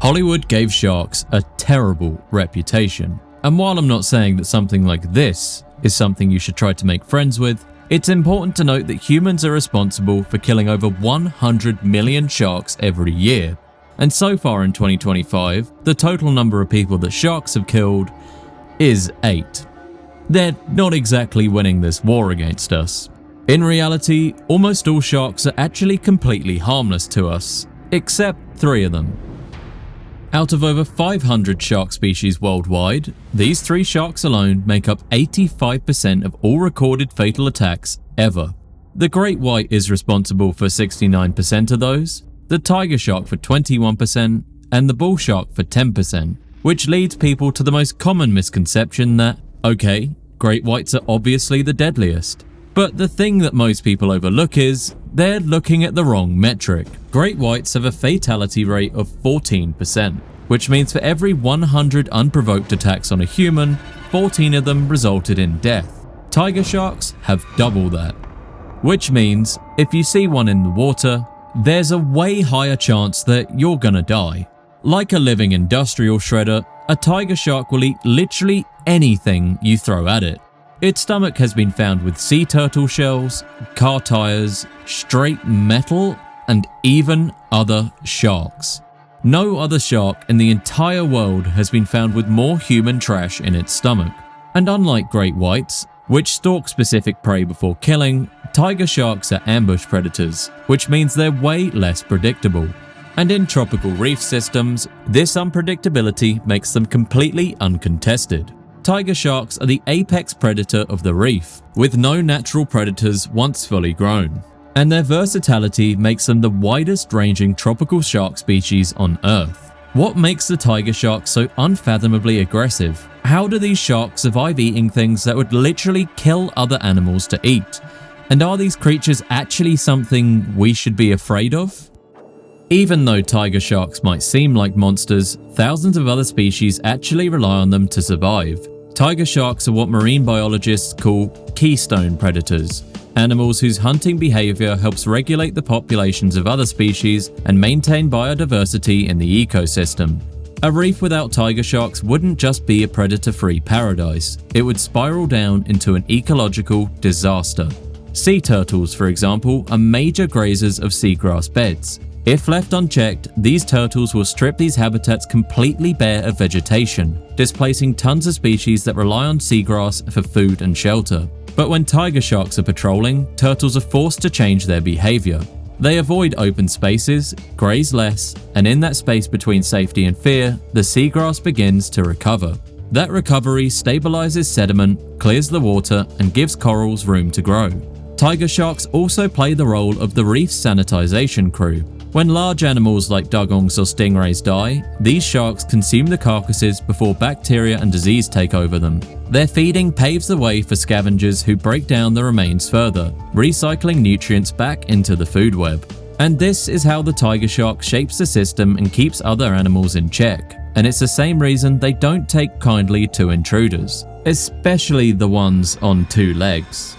Hollywood gave sharks a terrible reputation. And while I'm not saying that something like this is something you should try to make friends with, it's important to note that humans are responsible for killing over 100 million sharks every year. And so far in 2025, the total number of people that sharks have killed is 8. They're not exactly winning this war against us. In reality, almost all sharks are actually completely harmless to us, except 3 of them. Out of over 500 shark species worldwide, these 3 sharks alone make up 85% of all recorded fatal attacks ever. The great white is responsible for 69% of those, the tiger shark for 21%, and the bull shark for 10%, which leads people to the most common misconception that, okay, great whites are obviously the deadliest. But the thing that most people overlook is, they're looking at the wrong metric. Great whites have a fatality rate of 14%, which means for every 100 unprovoked attacks on a human, 14 of them resulted in death. Tiger sharks have double that. Which means, if you see one in the water, there's a way higher chance that you're gonna die. Like a living industrial shredder, a tiger shark will eat literally anything you throw at it. Its stomach has been found with sea turtle shells, car tires, straight metal, and even other sharks. No other shark in the entire world has been found with more human trash in its stomach. And unlike great whites, which stalk specific prey before killing, tiger sharks are ambush predators, which means they're way less predictable. And in tropical reef systems, this unpredictability makes them completely uncontested. Tiger sharks are the apex predator of the reef, with no natural predators once fully grown. And their versatility makes them the widest ranging tropical shark species on Earth. What makes the tiger shark so unfathomably aggressive? How do these sharks survive eating things that would literally kill other animals to eat? And are these creatures actually something we should be afraid of? Even though tiger sharks might seem like monsters, thousands of other species actually rely on them to survive. Tiger sharks are what marine biologists call keystone predators, animals whose hunting behavior helps regulate the populations of other species and maintain biodiversity in the ecosystem. A reef without tiger sharks wouldn't just be a predator-free paradise, it would spiral down into an ecological disaster. Sea turtles, for example, are major grazers of seagrass beds. If left unchecked, these turtles will strip these habitats completely bare of vegetation, displacing tons of species that rely on seagrass for food and shelter. But when tiger sharks are patrolling, turtles are forced to change their behavior. They avoid open spaces, graze less, and in that space between safety and fear, the seagrass begins to recover. That recovery stabilizes sediment, clears the water, and gives corals room to grow. Tiger sharks also play the role of the reef's sanitization crew. When large animals like dugongs or stingrays die, these sharks consume the carcasses before bacteria and disease take over them. Their feeding paves the way for scavengers who break down the remains further, recycling nutrients back into the food web. And this is how the tiger shark shapes the system and keeps other animals in check. And it's the same reason they don't take kindly to intruders, especially the ones on 2 legs.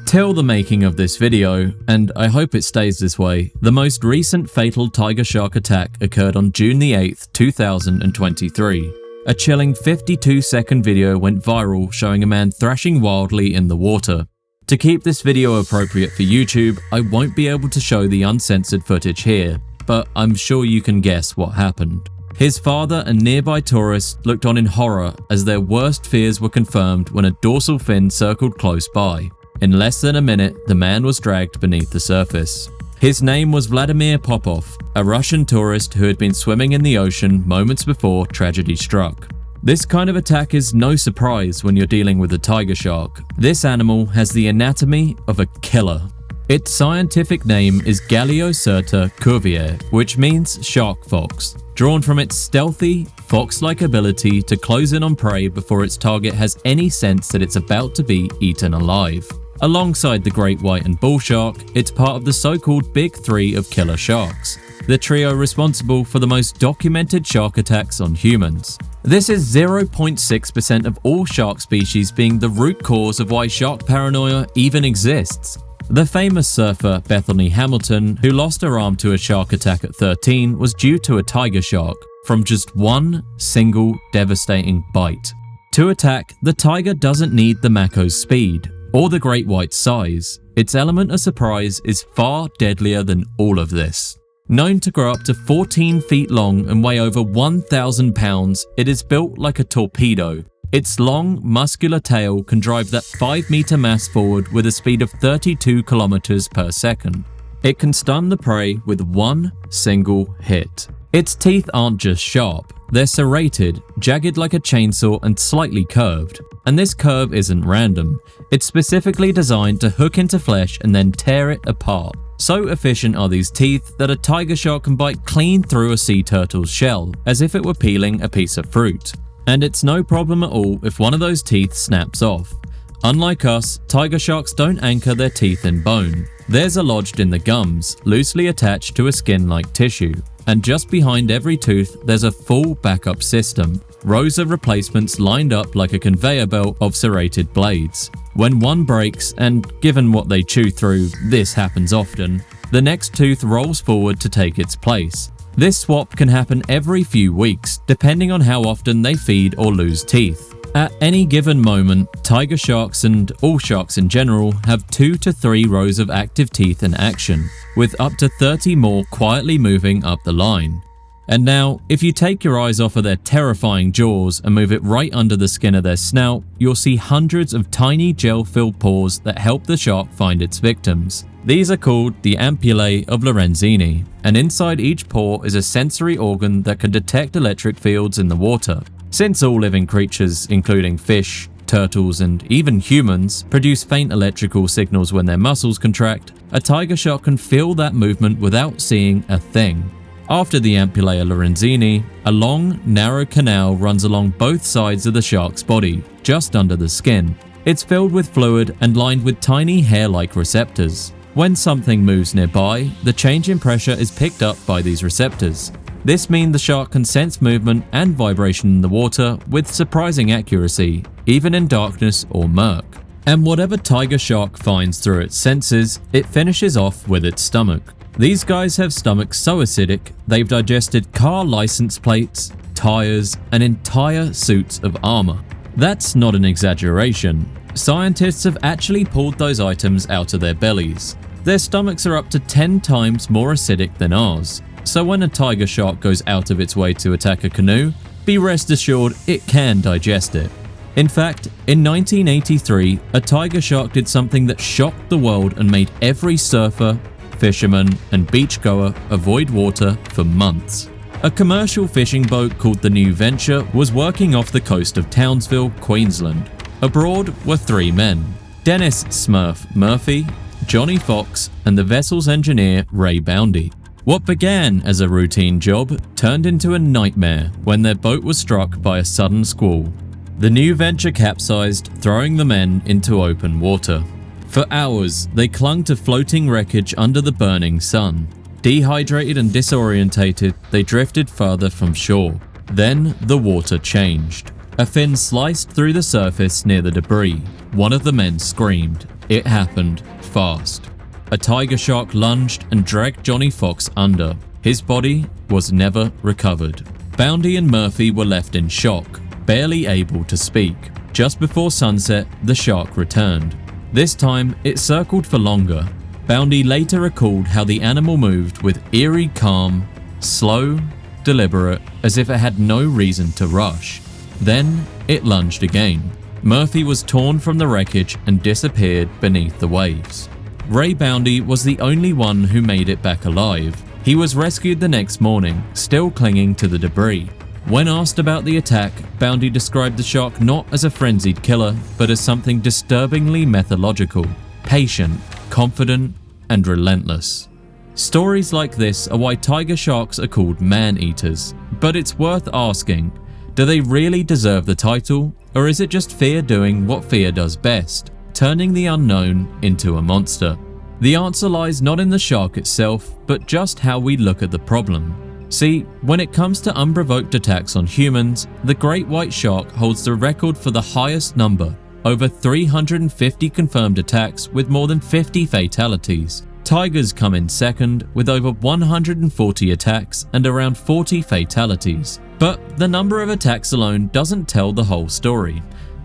Till the making of this video, and I hope it stays this way, the most recent fatal tiger shark attack occurred on June the 8th, 2023. A chilling 52-second video went viral showing a man thrashing wildly in the water. To keep this video appropriate for YouTube, I won't be able to show the uncensored footage here, but I'm sure you can guess what happened. His father and nearby tourists looked on in horror as their worst fears were confirmed when a dorsal fin circled close by. In less than a minute, the man was dragged beneath the surface. His name was Vladimir Popov, a Russian tourist who had been swimming in the ocean moments before tragedy struck. This kind of attack is no surprise when you're dealing with a tiger shark. This animal has the anatomy of a killer. Its scientific name is Galiocerta cuvier, which means shark fox, drawn from its stealthy, fox-like ability to close in on prey before its target has any sense that it's about to be eaten alive. Alongside the great white and bull shark, it's part of the so-called Big Three of killer sharks, the trio responsible for the most documented shark attacks on humans. This is 0.6% of all shark species, being the root cause of why shark paranoia even exists. The famous surfer Bethany Hamilton, who lost her arm to a shark attack at 13, was due to a tiger shark from just one single devastating bite. To attack, the tiger doesn't need the mako's speed or the great white's size. Its element of surprise is far deadlier than all of this. Known to grow up to 14 feet long and weigh over 1,000 pounds, it is built like a torpedo. Its long, muscular tail can drive that 5-meter mass forward with a speed of 32 kilometers per second. It can stun the prey with one single hit. Its teeth aren't just sharp, they're serrated, jagged like a chainsaw and slightly curved. And this curve isn't random. It's specifically designed to hook into flesh and then tear it apart. So efficient are these teeth that a tiger shark can bite clean through a sea turtle's shell, as if it were peeling a piece of fruit. And it's no problem at all if one of those teeth snaps off. Unlike us, tiger sharks don't anchor their teeth in bone. Theirs are lodged in the gums, loosely attached to a skin-like tissue. And just behind every tooth, there's a full backup system. Rows of replacements lined up like a conveyor belt of serrated blades. When one breaks, and given what they chew through, this happens often, the next tooth rolls forward to take its place. This swap can happen every few weeks, depending on how often they feed or lose teeth. At any given moment, tiger sharks and all sharks in general have 2 to 3 rows of active teeth in action, with up to 30 more quietly moving up the line. And now, if you take your eyes off of their terrifying jaws and move it right under the skin of their snout, you'll see hundreds of tiny gel-filled pores that help the shark find its victims. These are called the ampullae of Lorenzini, and inside each pore is a sensory organ that can detect electric fields in the water. Since all living creatures, including fish, turtles, and even humans, produce faint electrical signals when their muscles contract, a tiger shark can feel that movement without seeing a thing. After the ampullae of Lorenzini, a long, narrow canal runs along both sides of the shark's body, just under the skin. It's filled with fluid and lined with tiny hair-like receptors. When something moves nearby, the change in pressure is picked up by these receptors. This means the shark can sense movement and vibration in the water with surprising accuracy, even in darkness or murk. And whatever tiger shark finds through its senses, it finishes off with its stomach. These guys have stomachs so acidic, they've digested car license plates, tires, and entire suits of armor. That's not an exaggeration. Scientists have actually pulled those items out of their bellies. Their stomachs are up to 10 times more acidic than ours. So when a tiger shark goes out of its way to attack a canoe, be rest assured it can digest it. In fact, in 1983, a tiger shark did something that shocked the world and made every surfer, fisherman, and beachgoer avoid water for months. A commercial fishing boat called the New Venture was working off the coast of Townsville, Queensland. Aboard were 3 men: Dennis "Smurf" Murphy, Johnny Fox, and the vessel's engineer Ray Boundy. What began as a routine job turned into a nightmare when their boat was struck by a sudden squall. The New Venture capsized, throwing the men into open water. For hours, they clung to floating wreckage under the burning sun. Dehydrated and disorientated, they drifted further from shore. Then the water changed. A fin sliced through the surface near the debris. One of the men screamed. It happened fast. A tiger shark lunged and dragged Johnny Fox under. His body was never recovered. Boundy and Murphy were left in shock, barely able to speak. Just before sunset, the shark returned. This time, it circled for longer. Boundy later recalled how the animal moved with eerie calm, slow, deliberate, as if it had no reason to rush. Then, it lunged again. Murphy was torn from the wreckage and disappeared beneath the waves. Ray Boundy was the only one who made it back alive. He was rescued the next morning, still clinging to the debris. When asked about the attack, Boundy described the shark not as a frenzied killer, but as something disturbingly methodological, patient, confident, and relentless. Stories like this are why tiger sharks are called man-eaters, but it's worth asking, do they really deserve the title, or is it just fear doing what fear does best? Turning the unknown into a monster. The answer lies not in the shark itself, but just how we look at the problem. See, when it comes to unprovoked attacks on humans, the great white shark holds the record for the highest number, over 350 confirmed attacks with more than 50 fatalities. Tigers come in second with over 140 attacks and around 40 fatalities. But the number of attacks alone doesn't tell the whole story.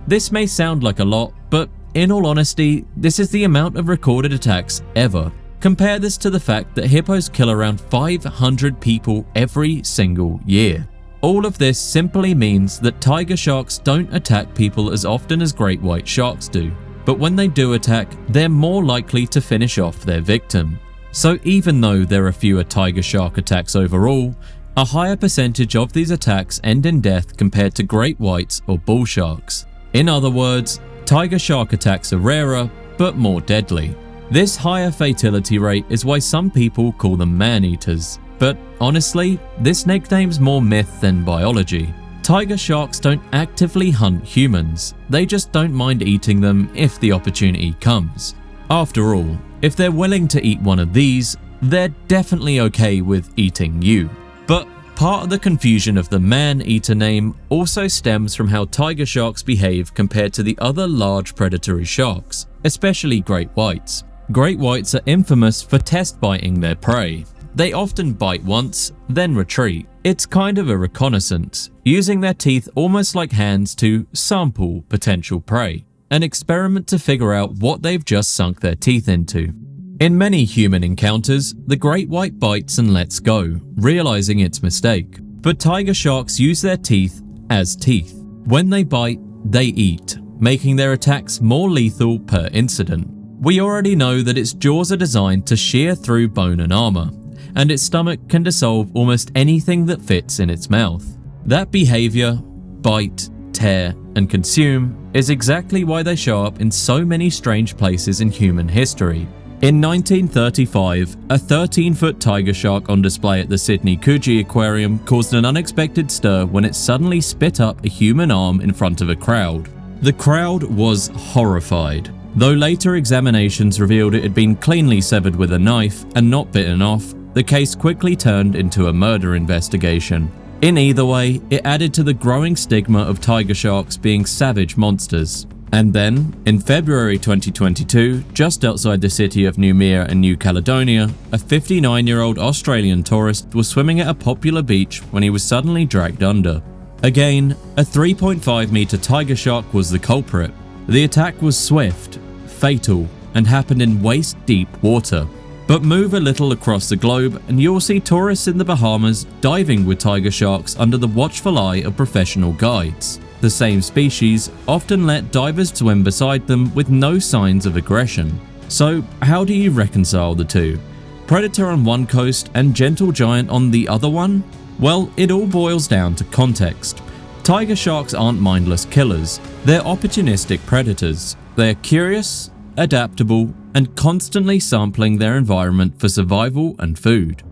This may sound like a lot, but in all honesty, this is the amount of recorded attacks ever. Compare this to the fact that hippos kill around 500 people every single year. All of this simply means that tiger sharks don't attack people as often as great white sharks do. But when they do attack, they're more likely to finish off their victim. So even though there are fewer tiger shark attacks overall, a higher percentage of these attacks end in death compared to great whites or bull sharks. In other words, tiger shark attacks are rarer, but more deadly. This higher fatality rate is why some people call them man-eaters. But honestly, this nickname's more myth than biology. Tiger sharks don't actively hunt humans, they just don't mind eating them if the opportunity comes. After all, if they're willing to eat one of these, they're definitely okay with eating you. But part of the confusion of the man-eater name also stems from how tiger sharks behave compared to the other large predatory sharks, especially great whites. Great whites are infamous for test biting their prey. They often bite once, then retreat. It's kind of a reconnaissance, using their teeth almost like hands to sample potential prey, an experiment to figure out what they've just sunk their teeth into. In many human encounters, the great white bites and lets go, realizing its mistake. But tiger sharks use their teeth as teeth. When they bite, they eat, making their attacks more lethal per incident. We already know that its jaws are designed to shear through bone and armor, and its stomach can dissolve almost anything that fits in its mouth. That behavior, bite, tear, and consume, is exactly why they show up in so many strange places in human history. In 1935, a 13-foot tiger shark on display at the Sydney Coogee Aquarium caused an unexpected stir when it suddenly spit up a human arm in front of a crowd. The crowd was horrified. Though later examinations revealed it had been cleanly severed with a knife and not bitten off, the case quickly turned into a murder investigation. In either way, it added to the growing stigma of tiger sharks being savage monsters. And then, in February 2022, just outside the city of Noumea in New Caledonia, a 59-year-old Australian tourist was swimming at a popular beach when he was suddenly dragged under. Again, a 3.5-meter tiger shark was the culprit. The attack was swift, fatal, and happened in waist-deep water. But move a little across the globe and you'll see tourists in the Bahamas diving with tiger sharks under the watchful eye of professional guides. The same species often let divers swim beside them with no signs of aggression. So how do you reconcile the two? Predator on one coast and gentle giant on the other one? Well, it all boils down to context. Tiger sharks aren't mindless killers, they're opportunistic predators. They're curious, adaptable, and constantly sampling their environment for survival and food.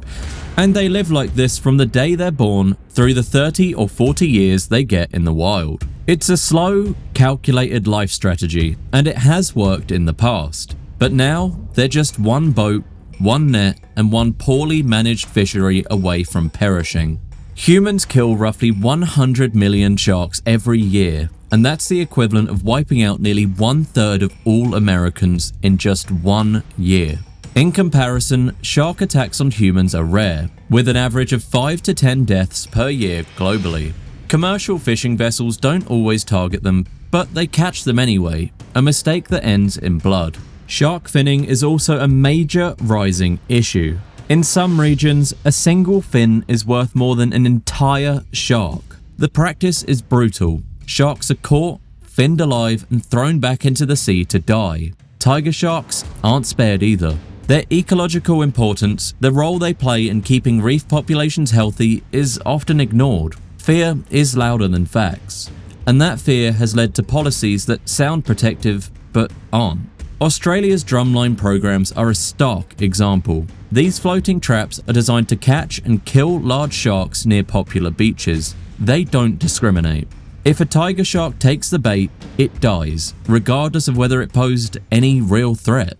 And they live like this from the day they're born through the 30 or 40 years they get in the wild. It's a slow, calculated life strategy, and it has worked in the past. But now, they're just one boat, one net, and one poorly managed fishery away from perishing. Humans kill roughly 100 million sharks every year, and that's the equivalent of wiping out nearly 1/3 of all Americans in just 1 year. In comparison, shark attacks on humans are rare, with an average of 5 to 10 deaths per year globally. Commercial fishing vessels don't always target them, but they catch them anyway, a mistake that ends in blood. Shark finning is also a major rising issue. In some regions, a single fin is worth more than an entire shark. The practice is brutal. Sharks are caught, finned alive, and thrown back into the sea to die. Tiger sharks aren't spared either. Their ecological importance, the role they play in keeping reef populations healthy, is often ignored. Fear is louder than facts. And that fear has led to policies that sound protective, but aren't. Australia's drumline programs are a stark example. These floating traps are designed to catch and kill large sharks near popular beaches. They don't discriminate. If a tiger shark takes the bait, it dies, regardless of whether it posed any real threat.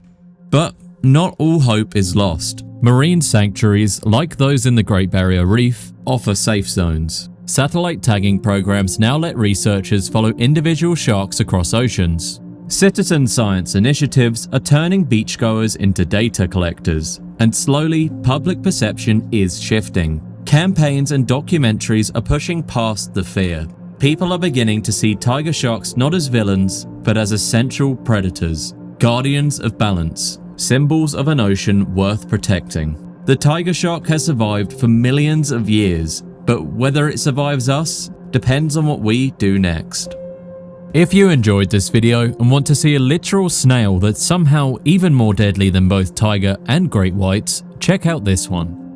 But not all hope is lost. Marine sanctuaries, like those in the Great Barrier Reef, offer safe zones. Satellite tagging programs now let researchers follow individual sharks across oceans. Citizen science initiatives are turning beachgoers into data collectors, and slowly, public perception is shifting. Campaigns and documentaries are pushing past the fear. People are beginning to see tiger sharks not as villains, but as essential predators, guardians of balance, symbols of an ocean worth protecting. The tiger shark has survived for millions of years, but whether it survives us depends on what we do next. If you enjoyed this video and want to see a literal snail that's somehow even more deadly than both tiger and great whites, check out this one.